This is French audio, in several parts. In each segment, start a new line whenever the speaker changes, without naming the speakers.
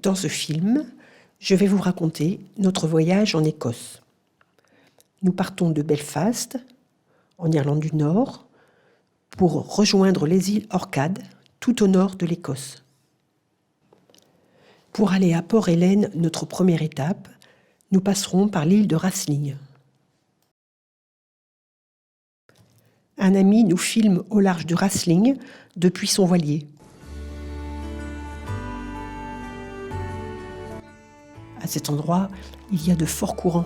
Dans ce film, je vais vous raconter notre voyage en Écosse. Nous partons de Belfast, en Irlande du Nord, pour rejoindre les îles Orcades, tout au nord de l'Écosse. Pour aller à Port-Ellen, notre première étape, nous passerons par l'île de Rathlin. Un ami nous filme au large de Rathlin depuis son voilier. À cet endroit, il y a de forts courants.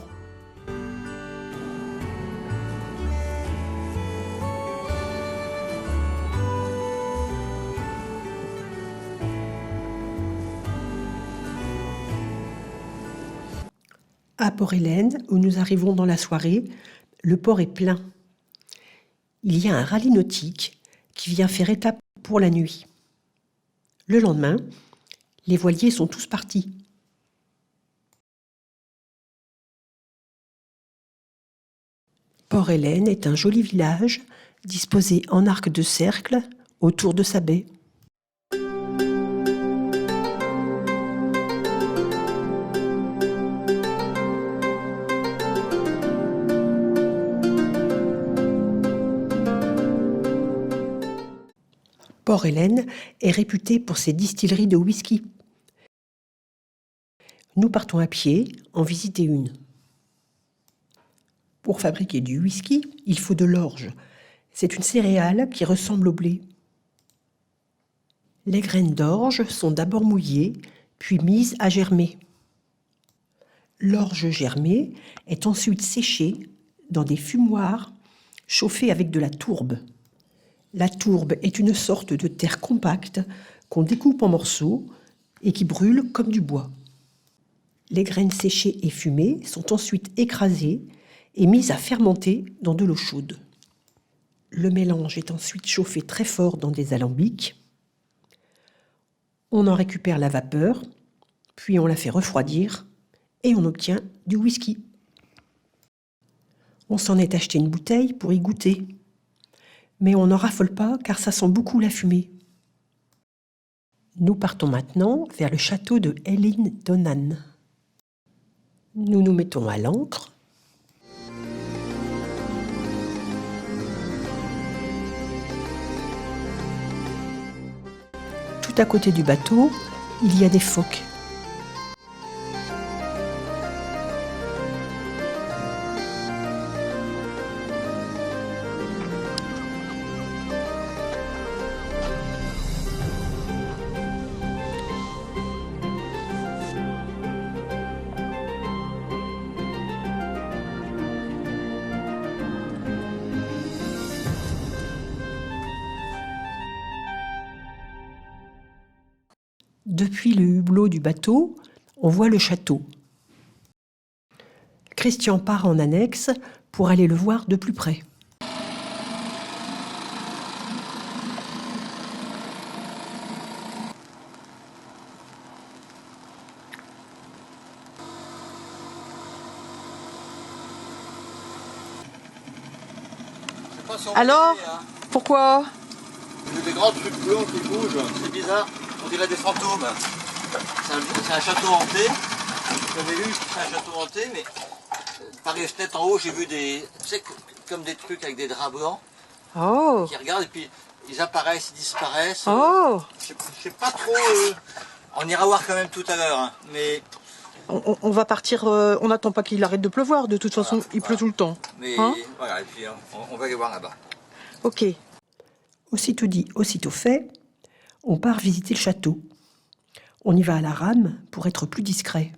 À Port-Ellen, où nous arrivons dans la soirée, le port est plein. Il y a un rallye nautique qui vient faire étape pour la nuit. Le lendemain, les voiliers sont tous partis. Port-Ellen est un joli village disposé en arc de cercle autour de sa baie. Port-Ellen est réputé pour ses distilleries de whisky. Nous partons à pied en visiter une. Pour fabriquer du whisky, il faut de l'orge. C'est une céréale qui ressemble au blé. Les graines d'orge sont d'abord mouillées, puis mises à germer. L'orge germée est ensuite séchée dans des fumoirs chauffés avec de la tourbe. La tourbe est une sorte de terre compacte qu'on découpe en morceaux et qui brûle comme du bois. Les graines séchées et fumées sont ensuite écrasées et mises à fermenter dans de l'eau chaude. Le mélange est ensuite chauffé très fort dans des alambics. On en récupère la vapeur, puis on la fait refroidir et on obtient du whisky. On s'en est acheté une bouteille pour y goûter. Mais on n'en raffole pas car ça sent beaucoup la fumée. Nous partons maintenant vers le château de Elin Donan. Nous nous mettons à l'ancre. Tout à côté du bateau, il y a des phoques. Depuis le hublot du bateau, on voit le château. Christian part en annexe pour aller le voir de plus près.
Alors, pourquoi?
Il y a des grands trucs blancs qui bougent, c'est bizarre, on dirait des fantômes. C'est un château hanté, j'avais lu que c'est un château hanté, mais par les fenêtres en haut, j'ai vu des, tu sais, comme des trucs avec des draps blancs qui regardent et puis ils apparaissent, ils disparaissent. Je sais pas trop, on ira voir quand même tout à l'heure, hein, mais...
On va partir, on n'attend pas qu'il arrête de pleuvoir, de toute façon il pleut tout le temps.
Mais voilà, et puis on va aller voir là-bas.
Ok.
Aussitôt dit, aussitôt fait, on part visiter le château. On y va à la rame pour être plus discret.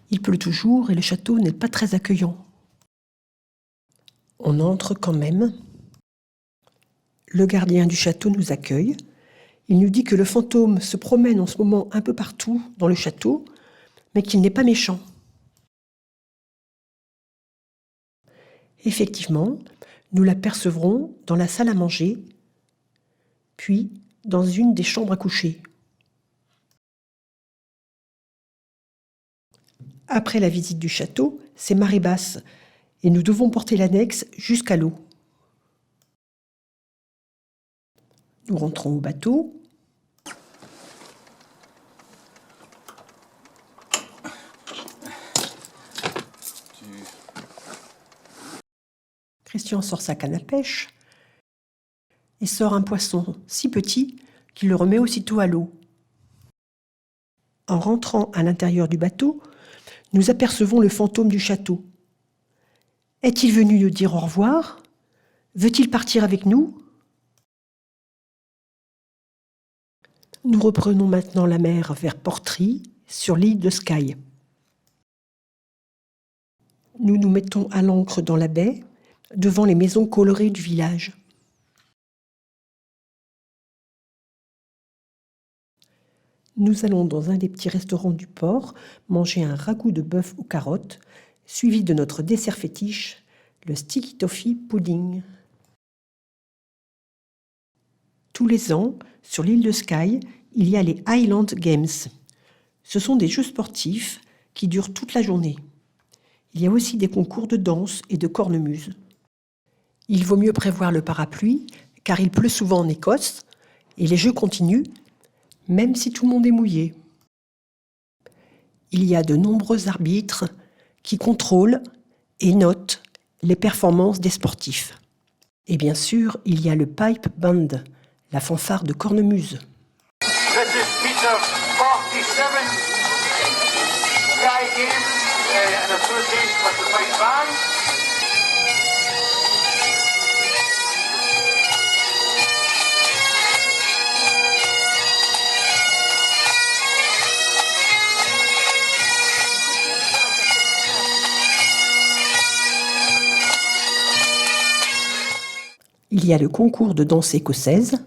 Il pleut toujours et le château n'est pas très accueillant. On entre quand même. Le gardien du château nous accueille. Il nous dit que le fantôme se promène en ce moment un peu partout dans le château, mais qu'il n'est pas méchant. Effectivement, nous l'apercevrons dans la salle à manger, puis dans une des chambres à coucher. Après la visite du château, c'est marée basse et nous devons porter l'annexe jusqu'à l'eau. Nous rentrons au bateau. Christian sort sa canne à pêche et sort un poisson si petit qu'il le remet aussitôt à l'eau. En rentrant à l'intérieur du bateau, nous apercevons le fantôme du château. Est-il venu nous dire au revoir? Veut-il partir avec nous? Nous reprenons maintenant la mer vers Portree, sur l'île de Skye. Nous nous mettons à l'ancre dans la baie, devant les maisons colorées du village. Nous allons dans un des petits restaurants du port manger un ragoût de bœuf aux carottes, suivi de notre dessert fétiche, le Sticky Toffee Pudding. Tous les ans, sur l'île de Skye, il y a les Highland Games. Ce sont des jeux sportifs qui durent toute la journée. Il y a aussi des concours de danse et de cornemuse. Il vaut mieux prévoir le parapluie, car il pleut souvent en Écosse, et les jeux continuent, même si tout le monde est mouillé. Il y a de nombreux arbitres qui contrôlent et notent les performances des sportifs. Et bien sûr, il y a le pipe band, la fanfare de cornemuse.
This is Peter 47 Sky Games in association with the Pipe Band.
Il y a le concours de danse écossaise.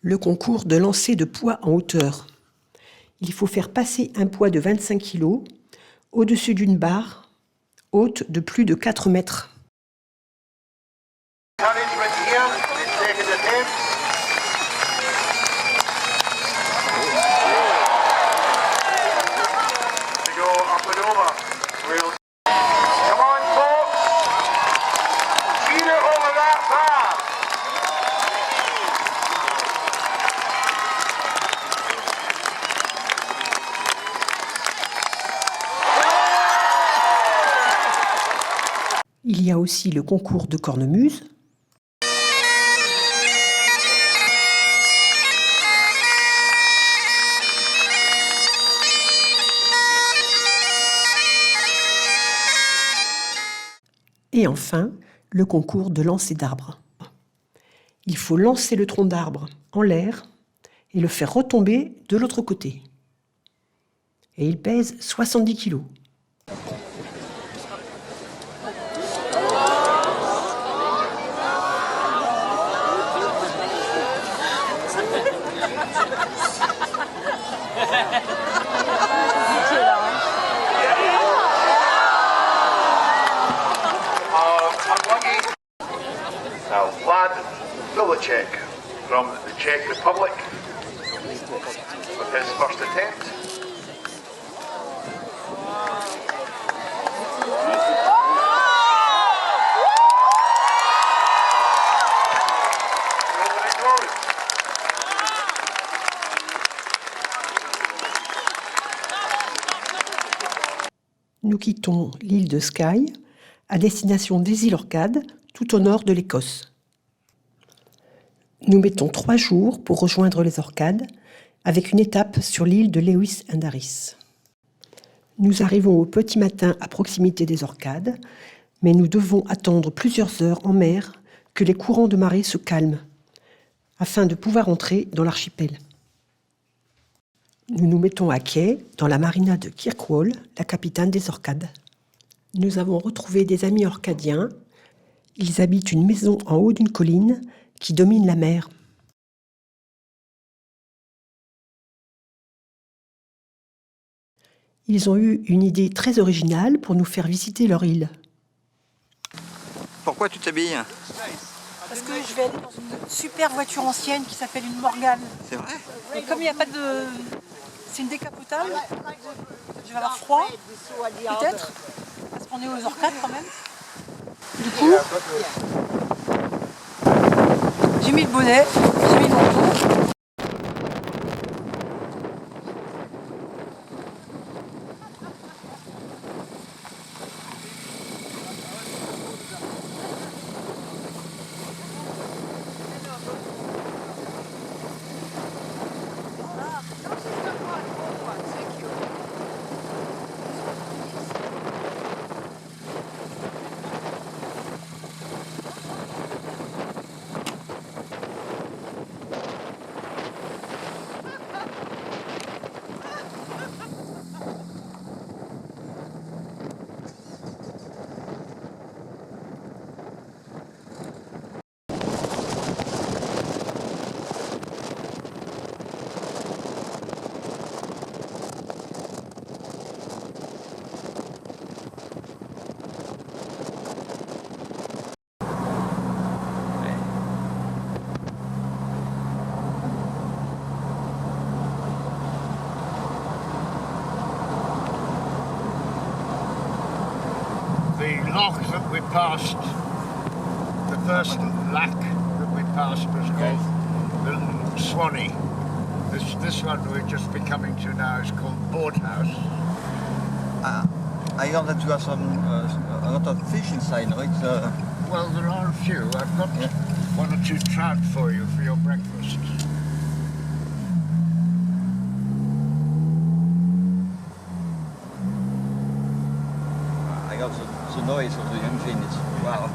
Le concours de lancer de poids en hauteur. Il faut faire passer un poids de 25 kg au-dessus d'une barre haute de plus de 4 mètres.
Encouragement here, second attempt. To go up and over. Come on, folks. Cheer it over that bar.
Il y a aussi le concours de cornemuse. Et enfin, le concours de lancer d'arbre. Il faut lancer le tronc d'arbre en l'air et le faire retomber de l'autre côté. Et il pèse 70 kg.
Now, Vlad Dulicek from the Czech Republic with his first attempt. Over it goes.
Nous quittons l'île de Skye à destination des îles Orcades, tout au nord de l'Écosse. Nous mettons 3 jours pour rejoindre les Orcades, avec une étape sur l'île de Lewis and Harris. Nous arrivons au petit matin à proximité des Orcades, mais nous devons attendre plusieurs heures en mer que les courants de marée se calment, afin de pouvoir entrer dans l'archipel. Nous nous mettons à quai dans la marina de Kirkwall, la capitale des Orcades. Nous avons retrouvé des amis orcadiens. Ils habitent une maison en haut d'une colline qui domine la mer. Ils ont eu une idée très originale pour nous faire visiter leur île.
Pourquoi tu t'habilles?
Parce que je vais aller dans une super voiture ancienne qui s'appelle une Morgane.
C'est vrai?
Et comme il n'y a pas de... C'est une décapotable, je vais avoir froid, peut-être, parce qu'on est aux orcades quand même. Du coup, j'ai mis le bonnet, j'ai mis le manteau.
The loch that we passed, the first lac that we passed was called the Swanee. This one we're just be coming to now is called Boardhouse.
I heard that you have a lot of fish inside, no?
Well, there are a few. I've got one or two trout for you for your breakfast.
I got the noise of the engine. Wow.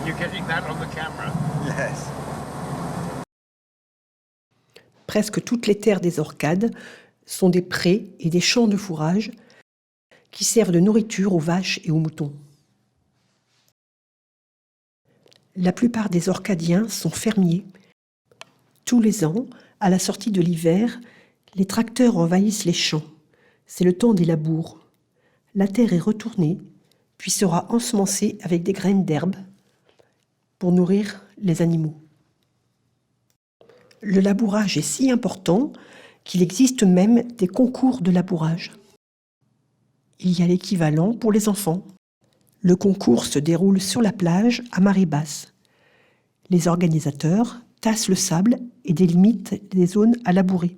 You're getting that on the camera?
Yes.
Presque toutes les terres des Orcades sont des prés et des champs de fourrage qui servent de nourriture aux vaches et aux moutons. La plupart des Orcadiens sont fermiers. Tous les ans, à la sortie de l'hiver, les tracteurs envahissent les champs. C'est le temps des labours. La terre est retournée, puis sera ensemencée avec des graines d'herbe pour nourrir les animaux. Le labourage est si important qu'il existe même des concours de labourage. Il y a l'équivalent pour les enfants. Le concours se déroule sur la plage à marée basse. Les organisateurs tassent le sable et délimitent les zones à labourer.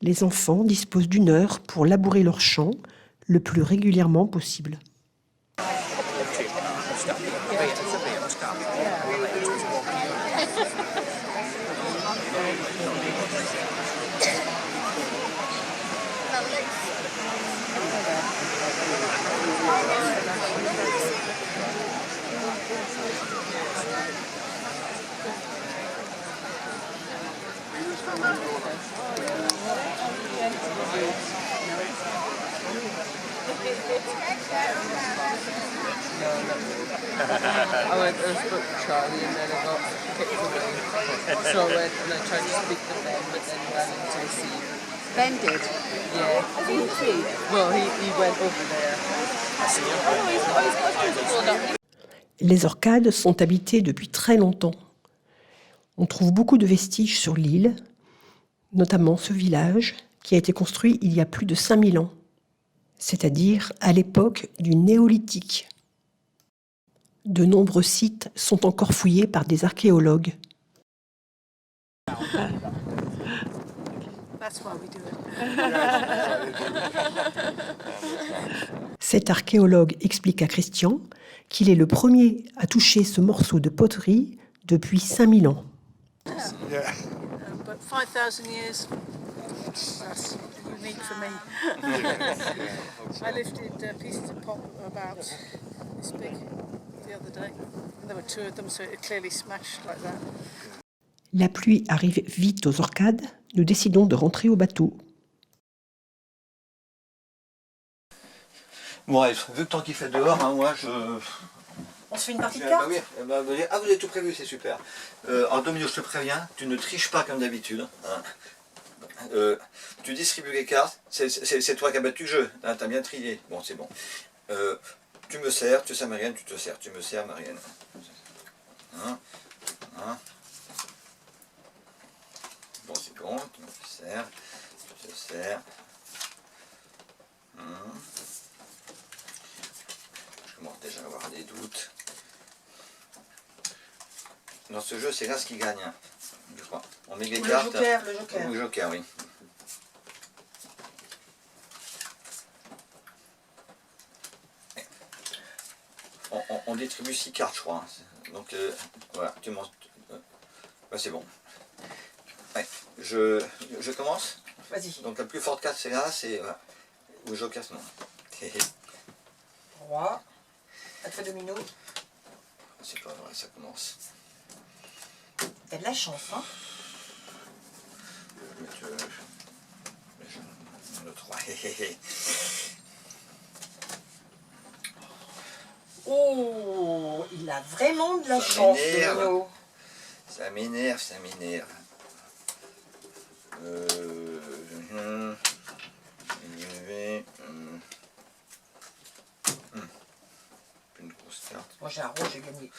Les enfants disposent d'1 heure pour labourer leur champ le plus régulièrement possible.
I went to book Charlie and then I got kicked away. So I went and I tried to speak to Ben, but then ran into a sea.
Ben did?
Yeah. Well, he went over there.
Les Orcades sont habitées depuis très longtemps. On trouve beaucoup de vestiges sur l'île, notamment ce village qui a été construit il y a plus de 5000 ans, c'est-à-dire à l'époque du néolithique. De nombreux sites sont encore fouillés par des archéologues. Cet archéologue explique à Christian qu'il est le premier à toucher ce morceau de poterie depuis 5000 ans.
Yeah.
But 5,000 years, that's unique for me. I lifted pieces of pop about this big the other day. And there were 2 of them, so it clearly smashed like that.
La pluie arrive vite aux Orcades, nous décidons de rentrer au bateau.
Bon, vu le temps qu'il fait dehors, hein, moi je...
On se fait une partie de
Bah
cartes?
oui, vous avez tout prévu, c'est super. En Domino, je te préviens, tu ne triches pas comme d'habitude. Hein. tu distribues les cartes, c'est toi qui as battu le jeu, hein, t'as bien trié, bon c'est bon. Tu me sers, tu sers Marianne, tu te sers, tu me sers Marianne. Hein, hein. Bon c'est bon, tu me sers, tu te sers. Je commence déjà à avoir des doutes. Dans ce jeu, c'est là ce qui gagne, hein, je crois. On met les cartes.
Le joker.
Le joker, oui. On distribue 6 cartes, je crois. Hein. Donc, voilà, tu montes. C'est bon. Ouais, je commence.
Vas-y.
Donc, la plus forte carte, c'est là, c'est. Voilà. Ou joker, non.
Roi. À toi domino.
C'est pas vrai, ça commence.
T'as de la chance, hein.
Le 3.
Oh, il a vraiment de la chance, domino.
Ça m'énerve, ça m'énerve. Une grosse carte.
Moi j'ai un roi, j'ai gagné.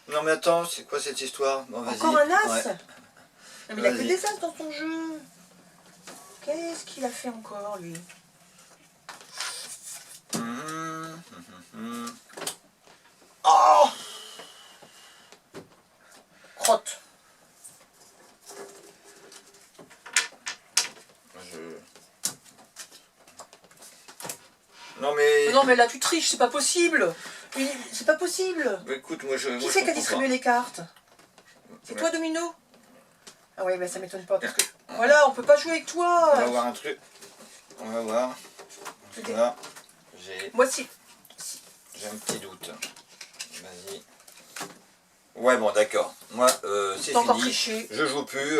Non mais attends, c'est quoi cette histoire? Bon,
encore un as?
Ouais.
Non, mais il a que des as dans son jeu. Qu'est-ce qu'il a fait encore, lui? Oh! Crotte. Non mais là tu triches, c'est pas possible. C'est pas possible.
Bah, écoute, moi je.
Qui c'est qui a distribué les cartes? C'est toi, Domino? Ah oui, bah ça m'étonne pas parce que. Voilà, on peut pas jouer avec toi.
On va voir un truc. On va voir. Là,
moi si.
J'ai un petit doute. Vas-y. Ouais, bon, d'accord. Moi, c'est fini.
Encore triché.
Je joue plus.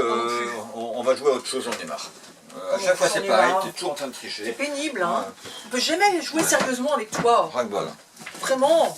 On va jouer à autre chose, j'en ai marre. À chaque fois, c'est pareil. T'es toujours en train de tricher.
C'est pénible, hein. On peut jamais jouer sérieusement avec toi.
Voilà.
Vraiment.